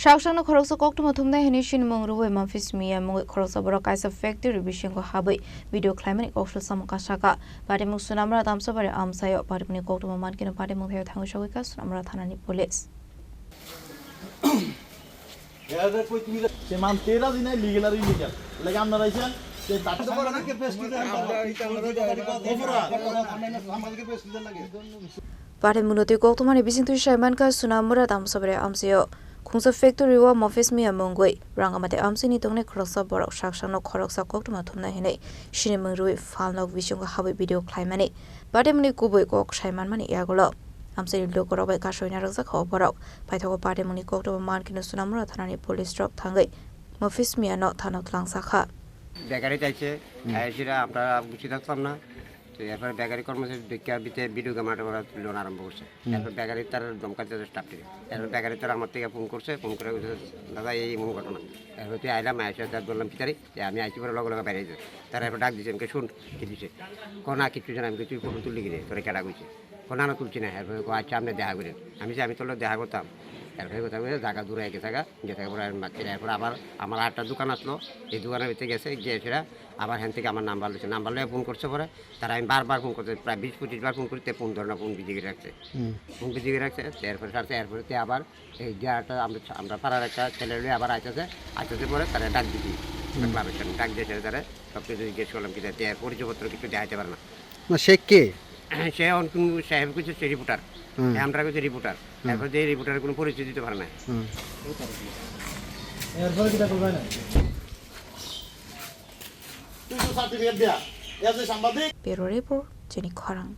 Sakno Khoroksa Koktwma Thumnai Honwi Sinimung Rwui Mofiz Miah Mwngwi Khoroksa Borok Kaisa factory Bisingo Habwi video Khlaimani Koksilsamung Kasakha Patimwng Sonamura Tamshabari Amchaio Patimwng Koktwma Mankheno Patimwng Thaio Thangwi Sogwikha Sonamura Thanani police. Patimwng Koktwma Bisingo Khlaimani Sonamura Tamshabari Amchaio Khoroksa factory wa Mofiz Miah Mwngwi rangamate amsini tongne Khoroksa Borok Sakno Khoroksa Koktwma Thumnai Honwi Sinimung Rwui falnog Bisingo Habwi video Khlaimani Patimwng kubui Khlaimani yagolo amsini lokorobai kasoina Romjakha Borok paithago Patimwng Koktwma Mankheno Sonamura Thanani police drop Thangwi Mofiz Miah no Thano Tlangsakkha bakery চাইছে সেটা আমরা বুঝতে থাকতাম না তো এরপর bakery কর্মচারী বিতে ভিডিও ক্যামেরা লোন আরম্ভ করছে এরপর বেকারি তার দমকাতে স্টাফ থেকে এরপর বেকারি তার আমার থেকে ফোন করছে ফোন করে দাদা এই এমন ঘটনা এরপর তুই আইলাম আইসা তার বললাম কি তারিখ যে আমি আইসি করে লগে লগে বেরিয়েছে তারা এরপর ডাক দিয়েছে আমাকে শুন কি দিচ্ছে কোনা কিছু জানা আমি তুই ফোন তুললি গিয়ে তোরা কেটা গেছে কোনা না তুলছি না এরপর আচ্ছা আপনি দেখা করেন আমি যে আমি তোর দেখা করতাম এরপরে কথা বলে জায়গা দূরে এগিয়ে থাকা যে থাকা পরে এরপর আবার আমার আটটা দোকান আসলো এই দোকানের ভিতরে গেছে গিয়ে সেটা আবার হ্যান থেকে আমার নাম্বার লিখছে নাম্বার লিয়ে ফোন করছে পরে তারা আমি বারবার ফোন করতে প্রায় 20-25 বার ফোন করতে ফোন ধরে না ফোন বিজিয়ে রাখছে ফোন বিজিয়ে রাখছে এরপরে সারছে এরপরে আবার এই জায়গাটা আমরা পাড়ার একটা ছেলে আবার আসতেছে পরে তারা ডাক দিচ্ছি ক্লাবের সামনে ডাক দিয়েছে তারা সব কিছু জিজ্ঞেস করলাম কি পরিচয়পত্র কিছু দেখাতে পারে না সে কে সে সাহেব কিছু সে রিপোর্টার আমরা কিছু রিপোর্টার এরপর যে রিপোর্টারের কোনো পরিচয় দিতে পারে না Bureau report Chini Khorang